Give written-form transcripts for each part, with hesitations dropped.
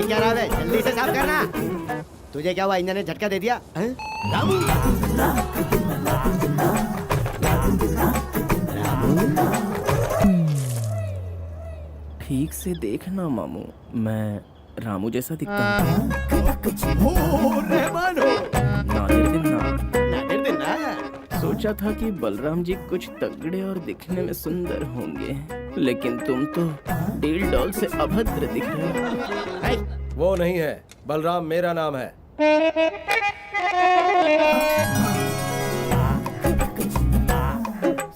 क्या रहा है? जल्दी से साफ करना। तुझे क्या हुआ? इंजन ने झटका दे दिया? रामू ठीक से देखना मामू, मैं रामू जैसा दिखता हूँ। रहमान हो। नादिर दिन ना। नादिर दिन ना। सोचा था कि बलराम जी कुछ तगड़े और दिखने में सुंदर होंगे, लेकिन तुम तो डील डॉल से अभद्र दिख रहे हो। वो नहीं है, बलराम मेरा नाम है।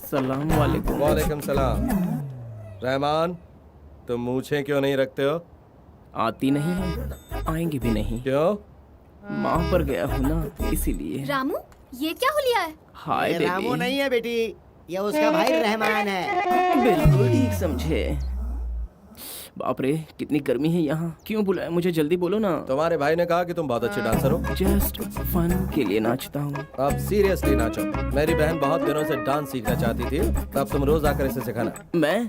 सलाम वालेकुम। वालेकुम सलाम। रहमान, तुम मूछें क्यों नहीं रखते हो? आती नहीं है, आएंगी भी नहीं। क्यों? माँ पर गया हूँ ना, इसीलिए। रामू, ये क्या हुलिया है? Hi baby. रामू नहीं है बेटी, ये उसका भाई रहमान है। बिल्कुल ठीक समझे। बाप रे, कितनी गर्मी है यहाँ। क्यों बुलाया मुझे? जल्दी बोलो ना। तुम्हारे भाई ने कहा कि तुम बहुत अच्छे डांसर हो। जस्ट फन के लिए नाचता हूँ। अब सीरियसली नाचो। मेरी बहन बहुत दिनों से डांस सीखना चाहती थी, तब तुम रोज आकर इसे सिखाना। मैं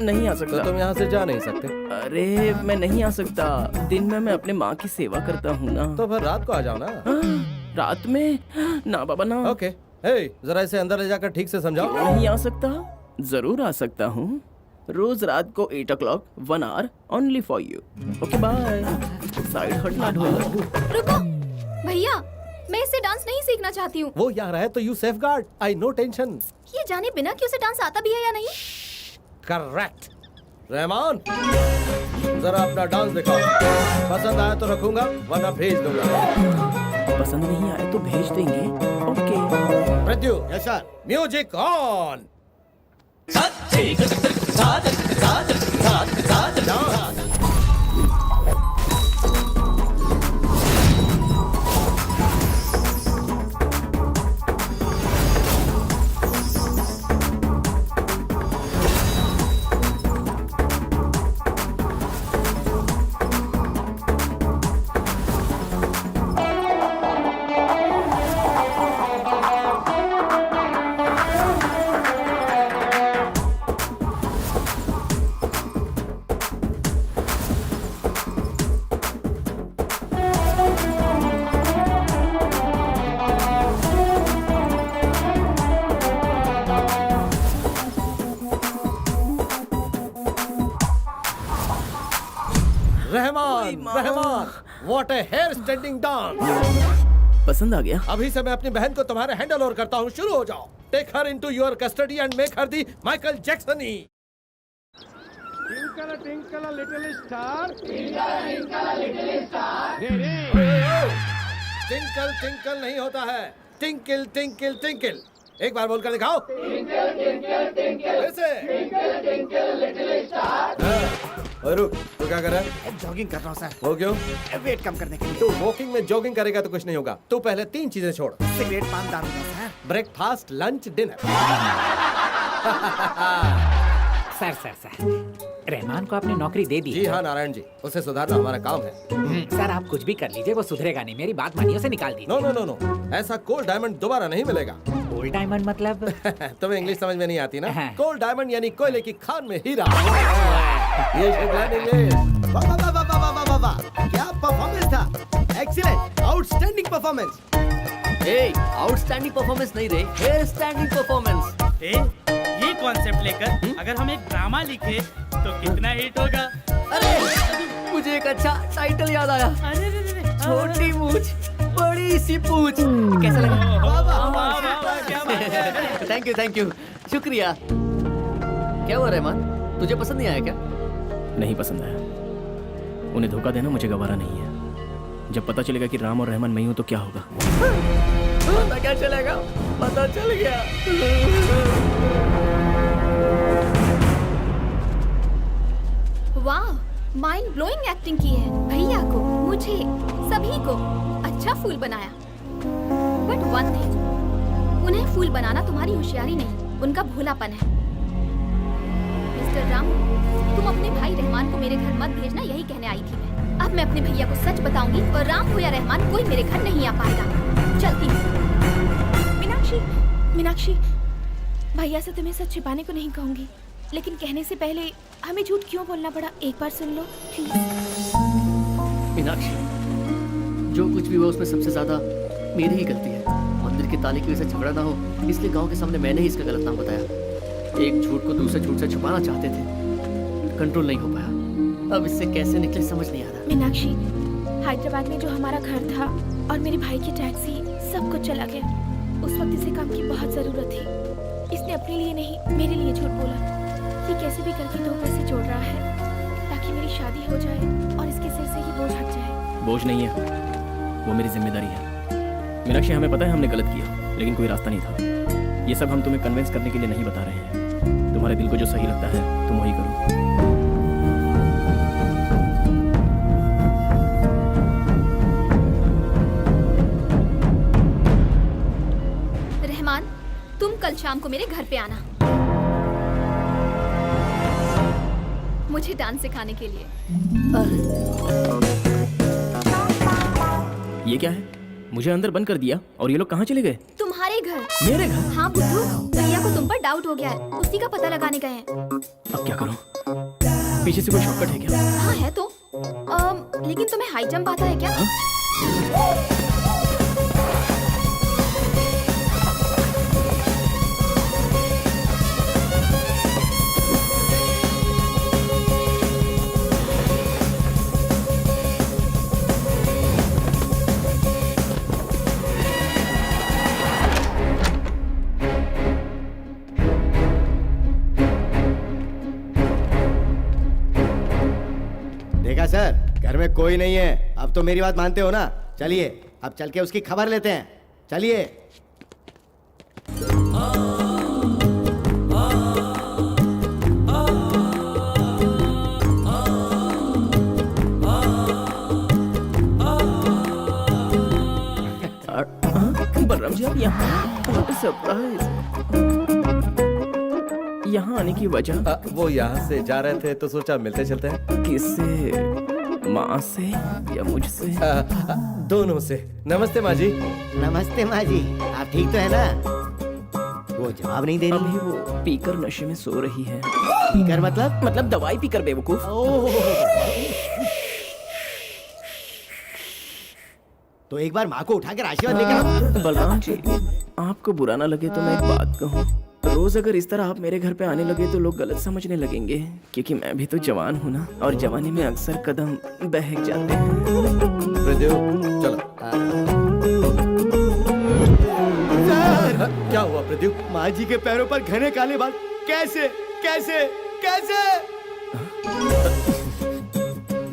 नहीं आ तो सकता। तुम यहाँ से जा नहीं सकते। अरे मैं नहीं आ सकता, दिन में मैं अपने माँ की सेवा करता हूँ ना। तो फिर रात को आ जाओ ना। रात में? ना बाबा ना। ओके, हे जरा इसे अंदर ले जाकर ठीक से समझाओ। नहीं आ सकता? जरूर आ सकता हूँ। रोज रात को 8 o'clock, 1 hour only for you. Okay bye. Side हटना ढोलक। रुको भैया, मैं इससे डांस नहीं सीखना चाहती हूँ। वो यहाँ रहे तो you safe guard. I know tension. ये जाने बिना कि उसे डांस आता भी है या नहीं। करेक्ट। रहमान, जरा अपना डांस दिखाओ। पसंद आया तो रखूंगा, वरना भेज दूंगा। पसंद नहीं आए तो भेज देंगे। ओके। मृत्यु, yes sir. Music on. Rahman, what a hair standing dance. पसंद आ गया? अभी से मैं अपनी बहन को तुम्हारे हैंडल ओवर करता हूँ। शुरू हो जाओ। Take her into your custody and make her the Michael Jackson ही। Twinkle, twinkle, little star. Tinkle tinkle नहीं होता है, टिंकल टिंकल टिंकल। एक बार बोलकर दिखाओ। फिर से। ओए रुक, तू क्या कर रहा है? जॉगिंग कर रहा हूँ सर। वो क्यों? वेट कम करने के लिए। तू वॉकिंग में जॉगिंग करेगा तो कुछ नहीं होगा। तू पहले 3 चीजें छोड़। सिगरेट, पान, दारू sir. Breakfast, lunch, dinner. Sir Rahman को आपने नौकरी दे दी? जी हाँ नारायण जी, उसे सुधारना हमारा काम है। सर आप कुछ भी कर लीजिए, वो सुधरेगा नहीं। मेरी बात मानिए, उसे निकाल दीजिए। नो नो नो नो, ऐसा कोल्ड डायमंड दोबारा नहीं मिलेगा। गोल्ड डायमंड मतलब? तुम्हें इंग्लिश समझ में नहीं आती ना? हाँ। कोल्ड डायमंड यानी कोयले की खान में हीरा। ये इंग्लिश। वाह वाह वाह वाह वाह वाह वाह, क्या परफॉर्मेंस था। Excellent, outstanding performance. Outstanding performance नहीं रे, हेयर स्टैंडिंग परफॉर्मेंस। ये कॉन्सेप्ट लेकर अगर हम एक ड्रामा लिखे तो कितना हिट होगा। अरे मुझे एक अच्छा टाइटल याद आया। छोटी मूछ बड़ी सी पूछ। कैसा लगा? थैंक यू, शुक्रिया। क्या हुआ रहमान, तुझे पसंद नहीं आया क्या? नहीं पसंद आया। उन्हें धोखा देना मुझे गवारा नहीं है। जब पता चलेगा कि राम और रहमान मैं हूं तो क्या होगा? पता क्या चलेगा? पता चल गया। वाह, माइंड ब्लोइंग एक्टिंग की है। भैया को, मुझे, सभी को अच्छा फूल बनाया। बट वन थिंग, उन्हें फूल बनाना तुम्हारी होशियारी नहीं, उनका भोलापन है। मिस्टर राम, तुम अपने भाई रहमान को मेरे घर मत भेजना, यही कहने आई थी मैं। अब मैं अपने भैया को सच बताऊंगी और राम हो या रहमान कोई मेरे घर नहीं आ पाएगा। चलती हूँ। मीनाक्षी, मीनाक्षी, भैया से तुम्हें सच छिपाने को नहीं कहूंगी, लेकिन कहने से पहले हमें झूठ क्यों बोलना पड़ा एक बार सुन लो प्लीज। मीनाक्षी, जो कुछ भी हुआ उसमें सबसे ज्यादा मेरी ही गलती है। मंदिर के ताले की वजह से झगड़ा ना हो, इसलिए गांव के सामने मैंने ही इसका गलत नाम बताया। एक झूठ को दूसरे झूठ से छुपाना चाहते थे, कंट्रोल नहीं हो पाया। अब इससे कैसे निकले समझ नहीं आ रहा। मीनाक्षी, हैदराबाद में जो हमारा घर था और मेरे भाई की टैक्सी, सब कुछ चला गया। उस वक्त इसे काम की बहुत जरूरत थी। इसने अपने लिए नहीं मेरे लिए झूठ बोला। ये कैसे भी करके 2 पैसे जोड़ रहा है ताकि मेरी शादी हो जाए और इसके सिर से ये बोझ हट जाए। बोझ नहीं है, वो मेरी जिम्मेदारी है। मीनाक्षी, हमें पता है हमने गलत किया, लेकिन कोई रास्ता नहीं था। ये सब हम तुम्हें कन्विंस करने के लिए नहीं बता रहे हैं। तुम्हारे दिल को जो सही लगता है तुम वही करो। रहमान, तुम कल शाम को मेरे घर पे आना, मुझे डांस सिखाने के लिए। ये क्या है? मुझे अंदर बंद कर दिया और ये लोग कहाँ चले गए? तुम्हारे घर। मेरे घर? हाँ बुद्धू, भैया को तुम पर डाउट हो गया है, उसी का पता लगाने गए हैं। अब क्या करूं? पीछे से कोई शॉर्टकट है क्या? हाँ है तो। लेकिन तुम्हें हाई जंप आता है क्या? देखा सर, घर में कोई नहीं है। अब तो मेरी बात मानते हो ना? चलिए अब चल के उसकी खबर लेते हैं। चलिए। बलराम जी, आप यहाँ? सरप्राइज। यहाँ आने की वजह? वो यहाँ से जा रहे थे तो सोचा मिलते चलते हैं। किससे? माँ से या मुझसे? दोनों से। नमस्ते माँ जी। नमस्ते माँ जी, आप ठीक तो है ना? वो जवाब नहीं दे रही। अभी वो पीकर नशे में सो रही है। पीकर मतलब दवाई पीकर बेवकूफ। तो एक बार माँ को उठाकर आशीर्वाद लेकर। बलराम जी, आपको बुरा ना लगे तो मैं एक बात कहूँ। रोज अगर इस तरह आप मेरे घर पे आने लगे तो लोग गलत समझने लगेंगे, क्योंकि मैं भी तो जवान हूँ ना, और जवानी में अक्सर कदम बहक जाते हैं। चलो। क्या हुआ प्रदीप? माँ जी के पैरों पर घने काले बाल। कैसे कैसे कैसे?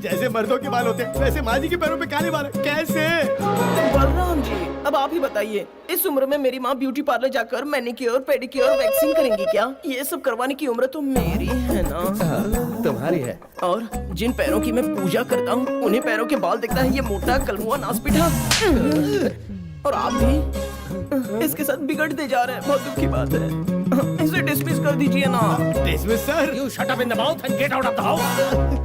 जैसे मर्दों के बाल होते हैं वैसे माँ जी के पैरों पे काले बाल। कैसे? बलराम जी, अब आप ही बताइए, इस उम्र में मेरी माँ ब्यूटी पार्लर जाकर मैनिक्योर, पेडिक्योर, वैक्सीन करेंगी क्या? ये सब करवाने की उम्र तो मेरी है ना? तुम्हारी है। और जिन पैरों की मैं पूजा करता हूँ उन्हीं पैरों के बाल दिखता है ये मोटा कलमुआ नासपिठा। और आप भी इसके साथ बिगड़ते जा रहे हैं। बहुत दुख की बात है। इसे डिसमिस कर दीजिए ना। Dismiss sir? You shut up in the mouth and get out of the house.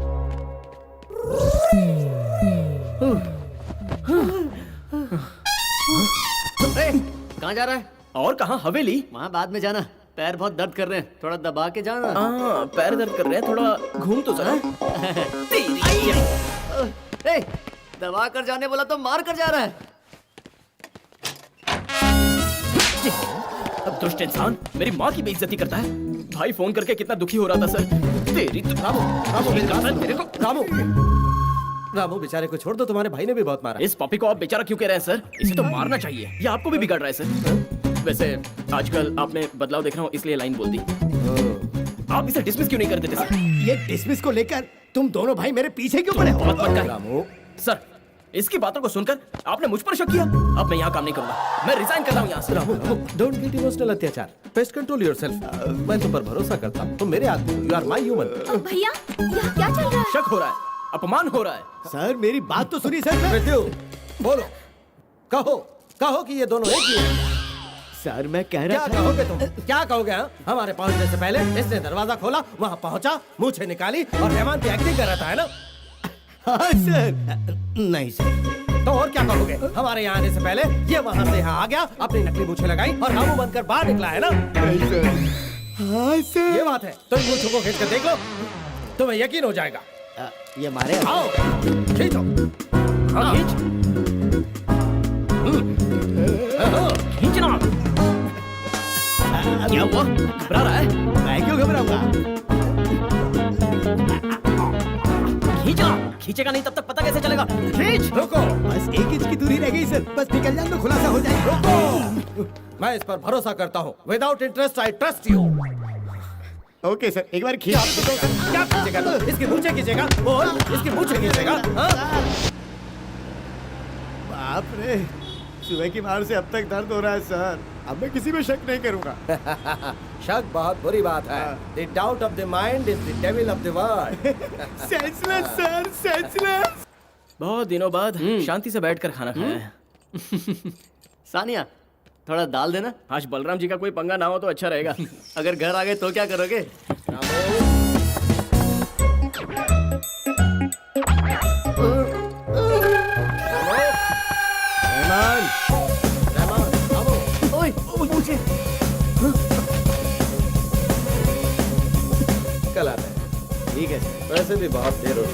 कहाँ जा रहा है? और कहाँ? हवेली? वहाँ बाद में जाना, पैर बहुत दर्द कर रहे हैं, थोड़ा दबा के जाना। हाँ, पैर दर्द कर रहे हैं, थोड़ा घूम तो जरा। ए, दबा कर जाने बोला तो मार कर जा रहा है। अब दुष्ट इंसान मेरी माँ की बेइज्जती करता है। भाई फोन करके कितना दुखी हो रहा था सर। तेरी तो रामू बेचारे को छोड़ दो, तुम्हारे भाई ने भी बहुत मारा। इस पपी को आप बेचारा क्यों कह रहे हैं सर? इसे तो मारना चाहिए। ये आपको भी बिगाड़ रहा है सर। वैसे आजकल आपने बदलाव देख रहा हूँ इसलिए लाइन बोल दी। आप इसे डिसमिस क्यों नहीं कर देते सर? ये डिसमिस को लेकर तुम दोनों भाई मेरे पीछे क्यों पड़े हो? मत कहिए। रामू, सर, इसकी बातों को सुनकर आपने मुझ पर शक किया। अब मैं यहाँ काम नहीं करूंगा, मैं रिजाइन कर रहा हूँ यहाँ से। Ramu, don't get emotional. अत्याचार, बेस्ट कंट्रोल योरसेल्फ। मैं तुम पर भरोसा करता हूँ, तुम मेरे आदमी हो। You are my human. भैया, यहाँ क्या चल रहा है? शक हो रहा है, अपमान हो रहा है। सर मेरी बात तो सुनिए सर। मृत्यु, बोलो, कहो कहो कि ये दोनों एक ही हैं। सर मैं कह रहा क्या था। कहोगे तुम? क्या कहोगे? हाँ? हमारे पहुंचने से पहले इसने दरवाजा खोला, वहाँ पहुंचा, मूछें निकाली और रहमान की एक्टिंग कर रहा था, है ना? हाँ सर। नहीं सर। तो और क्या कहोगे? हमारे यहाँ आने से पहले ये वहाँ से यहाँ आ गया, अपनी नकली मूछें लगाई और रामू बनकर बाहर निकला है ना? नहीं सर। हाँ सर। ये बात है। तो इन मूछों को खींच कर देख लो, तुम्हें यकीन हो जाएगा। ये मारे। आओ, खींचो। हाँ, खींच। खींचना। क्या हुआ? घबरा रहा है? मैं क्यों घबराऊंगा? खींचना। खींचेगा नहीं तब तक पता कैसे चलेगा? खींच। रुको, बस 1 इंच की दूरी रह गई सर। बस निकल जाए तो खुलासा हो जाएगा। रुको। मैं इस पर भरोसा करता हूँ। Without interest I trust you. Okay sir, एक बार खींच। क्या खींचेगा तू? इसकी मूछें खींचेगा? बोल, इसकी मूछें खींचेगा? हाँ? बाप रे, सुबह की मार से अब तक दर्द हो रहा है सर। अब मैं किसी पे शक नहीं करूंगा। शक बहुत बुरी बात है। The doubt of the mind is the devil of the world. Senseless sir, senseless. बहुत दिनों बाद शांति से बैठकर खाना खाया है। सानिया थोड़ा दाल देना। आज बलराम जी का कोई पंगा ना हो तो अच्छा रहेगा। अगर घर आ गए तो क्या करोगे? ओए, मुझे कल आता है। ठीक है सर। वैसे भी बहुत देर हो गई।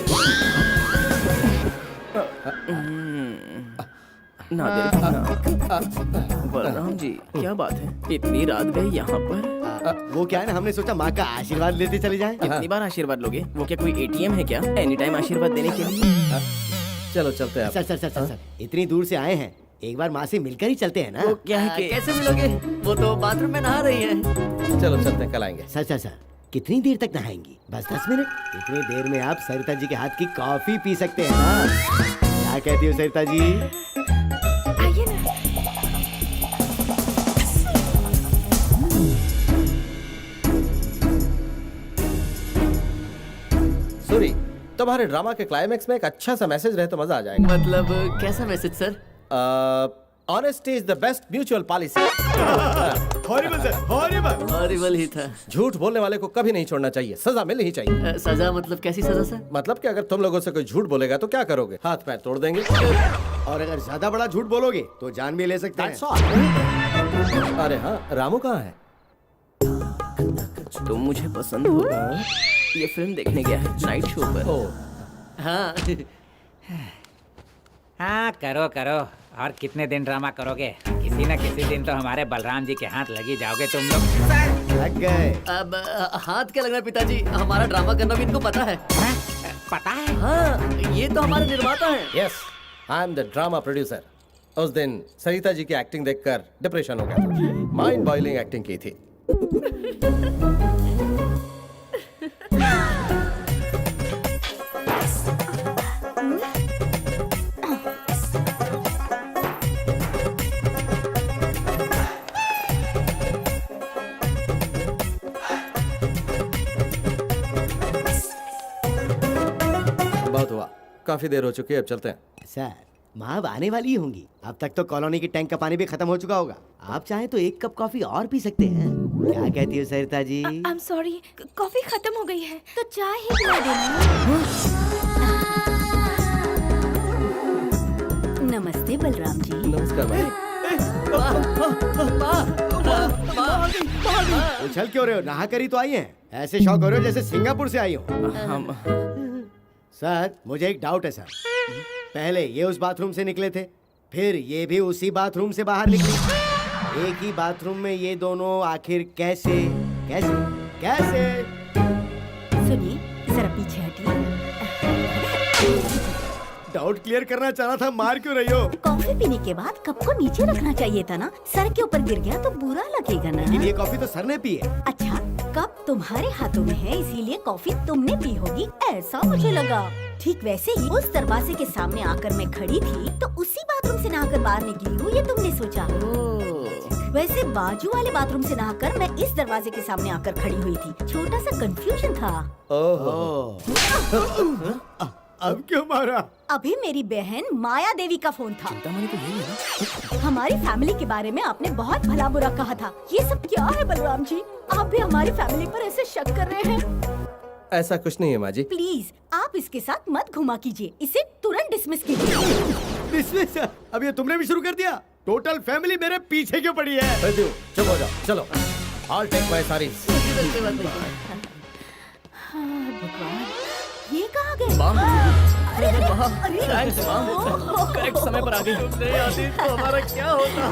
बलराम जी क्या बात है, इतनी रात गई यहाँ पर? वो क्या है ना, हमने सोचा माँ का आशीर्वाद लेते चले जाएं। कितनी बार आशीर्वाद लोगे? वो क्या कोई एटीएम है क्या एनी टाइम आशीर्वाद देने के लिए? चलो चलते हैं। Sir sir sir sir sir, इतनी दूर से आए हैं, एक बार माँ से मिलकर ही चलते हैं ना। वो क्या है कि कैसे मिलोगे? वो तो बाथरूम में नहा रही है। चलो चलते हैं, कल आएंगे। सर सर सर, कितनी देर तक नहाएंगी? बस 10 मिनट। इतनी देर में आप सरिता जी के हाथ की कॉफी पी सकते हैं ना। क्या कहती हो सरिता जी? आइए ना। सूरी, तुम्हारे ड्रामा के क्लाइमेक्स में एक अच्छा सा मैसेज रहे तो मजा आ जाएगा। मतलब कैसा message sir? Honesty is the best mutual policy. Horrible sir, horrible. Horrible ही था। झूठ बोलने वाले को कभी नहीं छोड़ना चाहिए, सजा मिलनी ही चाहिए। सजा मतलब कैसी सजा सर? मतलब कि अगर तुम लोगों से कोई झूठ बोलेगा तो क्या करोगे? हाथ पैर तोड़ देंगे। और अगर ज्यादा बड़ा झूठ बोलोगे तो जान भी ले सकते हैं। अरे हाँ, रामू कहाँ है? तुम मुझे पसंद हो? ये फिल्म देखने गया है नाइट शो पर। हाँ। हाँ करो करो। और कितने दिन ड्रामा करोगे? किसी न किसी दिन तो हमारे बलराम जी के हाथ लगी जाओगे तुम लोग। लग गए। अब हाथ क्या लगना है पिताजी? हमारा ड्रामा करना भी इनको पता है। पता है? हाँ, ये तो हमारे निर्माता हैं। Yes, I am the drama producer. उस दिन सरिता जी की एक्टिंग देखकर डिप्रेशन हो गया था। माइंड बॉइलिंग एक्टिंग की थी। बहुत हुआ, काफी देर हो चुकी है, अब चलते हैं। सर, माँ अब आने वाली ही होंगी। अब तक तो कॉलोनी की टैंक का पानी भी खत्म हो चुका होगा। आप चाहें तो 1 कप कॉफी और पी सकते हैं। क्या कहती हो Sarita ji? I am sorry, coffee खत्म हो गई है तो चाय ही पिला देना। नमस्ते बलराम जी। नमस्कार भाई। उछल क्यों रहे हो? नहा कर ही तो आई हैं। ऐसे शौक हो रहे हो जैसे सिंगापुर से आई हो। सर, मुझे एक डाउट है सर। पहले ये उस बाथरूम से निकले थे, फिर ये भी उसी बाथरूम से बाहर निकली। एक ही बाथरूम में ये दोनों आखिर कैसे कैसे कैसे? सुनिए, जरा पीछे हटिए। डाउट क्लियर करना चाह रहा था, मार क्यों रही हो? कॉफी पीने के बाद कप को नीचे रखना चाहिए था ना। सर के ऊपर गिर गया तो बुरा लगेगा ना। लेकिन ये कॉफी तो सर ने पी है। अच्छा, कप तुम्हारे हाथों में है इसीलिए कॉफी तुमने पी होगी, ऐसा मुझे लगा। ठीक वैसे ही उस दरवाजे के सामने आकर मैं खड़ी थी तो उसी बाथरूम से नहाकर बाहर निकली हूँ, ये तुमने सोचा। वैसे बाजू वाले बाथरूम से नहाकर मैं इस दरवाजे के सामने आकर खड़ी हुई थी। छोटा सा कंफ्यूजन था। ओहो। अब क्यों मारा? अभी मेरी बहन माया देवी का फोन था। हमारी फैमिली के बारे में आपने बहुत भला बुरा कहा था। ये सब क्या है बलराम जी? आप भी हमारी फैमिली पर ऐसे शक कर रहे हैं? ऐसा कुछ नहीं है माँ जी। प्लीज आप इसके साथ मत घुमा कीजिए, इसे तुरंत डिसमिस कीजिए। इसमें सर अब ये तुमने भी शुरू कर दिया। टोटल फैमिली मेरे पीछे क्यों पड़ी है? प्रद्यु चुप हो जाओ, चलो। I'll take my sarees. हाँ, भगवान, ये कहाँ गए? माँ। अरे अरे, माँ, अरे, थैंक्स माँ। करेक्ट समय पर आ गई। तुम नहीं आती तो हमारा क्या होता?